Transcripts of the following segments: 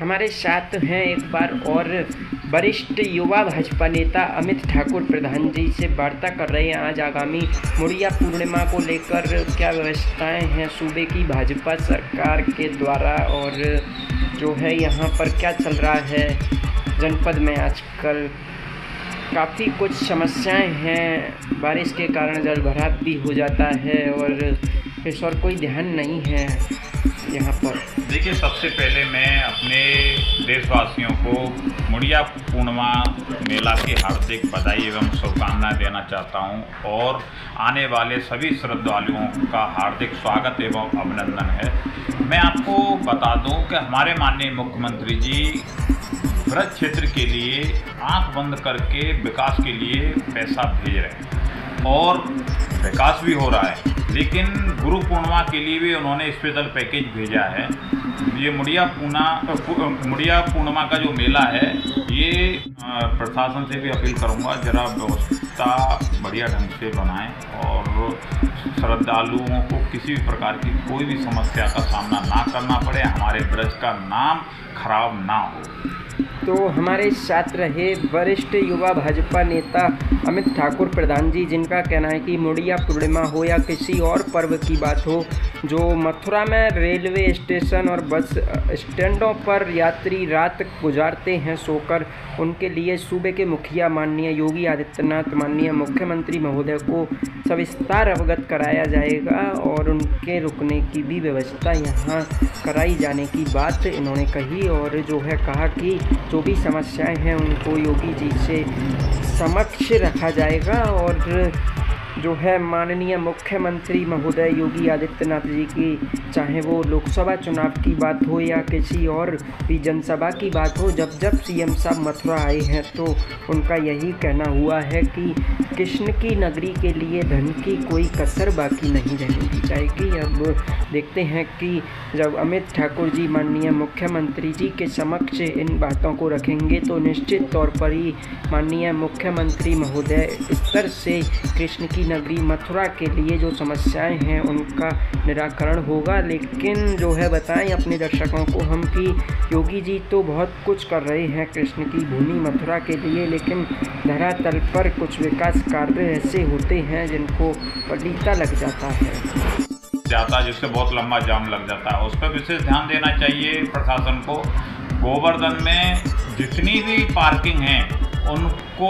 हमारे साथ हैं एक बार और वरिष्ठ युवा भाजपा नेता अमित ठाकुर प्रधान जी से वार्ता कर रहे हैं। आज आगामी मुड़िया पूर्णिमा को लेकर क्या व्यवस्थाएं हैं सूबे की भाजपा सरकार के द्वारा, और जो है यहाँ पर क्या चल रहा है जनपद में आजकल। काफ़ी कुछ समस्याएं हैं, बारिश के कारण जल भराव भी हो जाता है और इस और कोई ध्यान नहीं है यहाँ पर। देखिए, सबसे पहले मैं अपने देशवासियों को मुड़िया पूर्णिमा मेला की हार्दिक बधाई एवं शुभकामनाएं देना चाहता हूं और आने वाले सभी श्रद्धालुओं का हार्दिक स्वागत एवं अभिनंदन है। मैं आपको बता दूं कि हमारे माननीय मुख्यमंत्री जी ब्रज क्षेत्र के लिए आंख बंद करके विकास के लिए पैसा भेज रहे हैं और विकास भी हो रहा है, लेकिन गुरु पूर्णिमा के लिए भी उन्होंने स्पेशल पैकेज भेजा है। ये मुड़िया पूर्णिमा का जो मेला है, ये प्रशासन से भी अपील करूंगा जरा व्यवस्था बढ़िया ढंग से बनाएं और श्रद्धालुओं को किसी भी प्रकार की कोई भी समस्या का सामना ना करना पड़े, हमारे ब्रज का नाम खराब ना हो। तो हमारे साथ रहे वरिष्ठ युवा भाजपा नेता अमित ठाकुर प्रधान जी, जिनका कहना है कि मुड़िया पूर्णिमा हो या किसी और पर्व की बात हो, जो मथुरा में रेलवे स्टेशन और बस स्टैंडों पर यात्री रात गुजारते हैं सोकर, उनके लिए सूबे के मुखिया माननीय योगी आदित्यनाथ माननीय मुख्यमंत्री महोदय को सविस्तार अवगत कराया जाएगा और उनके रुकने की भी व्यवस्था यहाँ कराई जाने की बात इन्होंने कही। और जो है कहा कि जो भी समस्याएं हैं उनको योगी जी से समक्ष रखा जाएगा और जो है माननीय मुख्यमंत्री महोदय योगी आदित्यनाथ जी की, चाहे वो लोकसभा चुनाव की बात हो या किसी और भी जनसभा की बात हो, जब जब सीएम साहब मथुरा आए हैं तो उनका यही कहना हुआ है कि कृष्ण की नगरी के लिए धन की कोई कसर बाकी नहीं रहने दी जाएगी। अब देखते हैं कि जब अमित ठाकुर जी माननीय मुख्यमंत्री जी के समक्ष इन बातों को रखेंगे तो निश्चित तौर पर ही माननीय मुख्यमंत्री महोदय स्तर से कृष्ण की नगरी मथुरा के लिए जो समस्याएं हैं उनका निराकरण होगा। लेकिन जो है बताएं अपने दर्शकों को हम कि योगी जी तो बहुत कुछ कर रहे हैं कृष्ण की भूमि मथुरा के लिए, लेकिन धरातल पर कुछ विकास कार्य ऐसे होते हैं जिनको पलीता लग जाता है, जिससे बहुत लंबा जाम लग जाता है। उस पर विशेष ध्यान देना चाहिए प्रशासन को। गोवर्धन में जितनी भी पार्किंग है उनको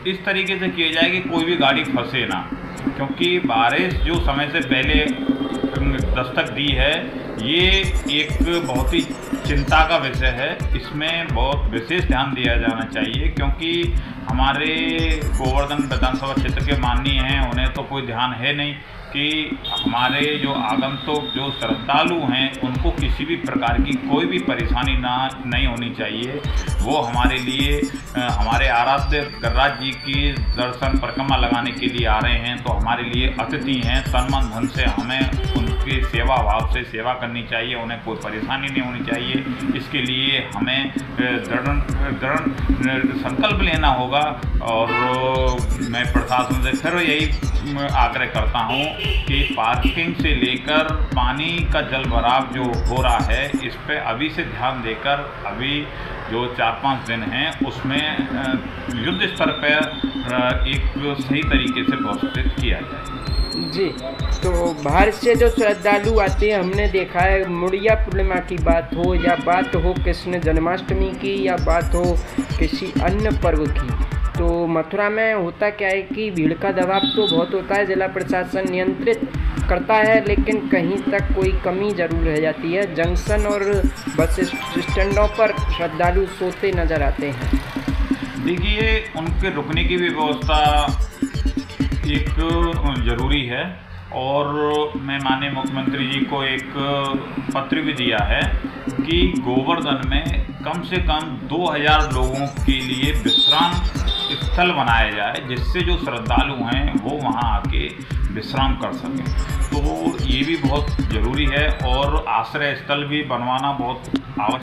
इस तरीके से किया जाए कि कोई भी गाड़ी फंसे ना, क्योंकि बारिश जो समय से पहले दस्तक दी है ये एक बहुत ही चिंता का विषय है। इसमें बहुत विशेष ध्यान दिया जाना चाहिए, क्योंकि हमारे गोवर्धन विधानसभा क्षेत्र के माननीय हैं, उन्हें तो कोई ध्यान है नहीं कि हमारे जो आगंतुक जो श्रद्धालु हैं उनको किसी भी प्रकार की कोई भी परेशानी नहीं होनी चाहिए। वो हमारे लिए हमारे आराध्य गणराज जी की दर्शन परिक्रमा लगाने के लिए आ रहे हैं, तो हमारे लिए अतिथि हैं। तन मन धन से हमें उनकी सेवा भाव से सेवा करनी चाहिए, उन्हें कोई परेशानी नहीं होनी चाहिए। इसके लिए हमें दृढ़ संकल्प लेना होगा और मैं प्रशासन से फिर यही आग्रह करता हूँ कि पार्किंग से लेकर पानी का जल भराव जो हो रहा है इस पे अभी से ध्यान देकर अभी जो 4-5 दिन हैं उसमें युद्ध स्तर पर एक सही तरीके से व्यवस्थित किया जाए। जी, तो बाहर से जो श्रद्धालु आते हैं, हमने देखा है मुड़िया पूर्णिमा की बात हो या बात हो कृष्ण जन्माष्टमी की या बात हो किसी अन्य पर्व की, तो मथुरा में होता क्या है कि भीड़ का दबाव तो बहुत होता है, जिला प्रशासन नियंत्रित करता है, लेकिन कहीं तक कोई कमी जरूर रह जाती है। जंक्शन और बस स्टैंडों पर श्रद्धालु सोते नजर आते हैं। देखिए, उनके रुकने की भी व्यवस्था एक ज़रूरी है और मैं माननीय मुख्यमंत्री जी को एक पत्र भी दिया है कि गोवर्धन में कम से कम 2000 लोगों के लिए विश्राम स्थल बनाया जाए, जिससे जो श्रद्धालु हैं वो वहां आके विश्राम कर सकें। तो ये भी बहुत ज़रूरी है और आश्रय स्थल भी बनवाना बहुत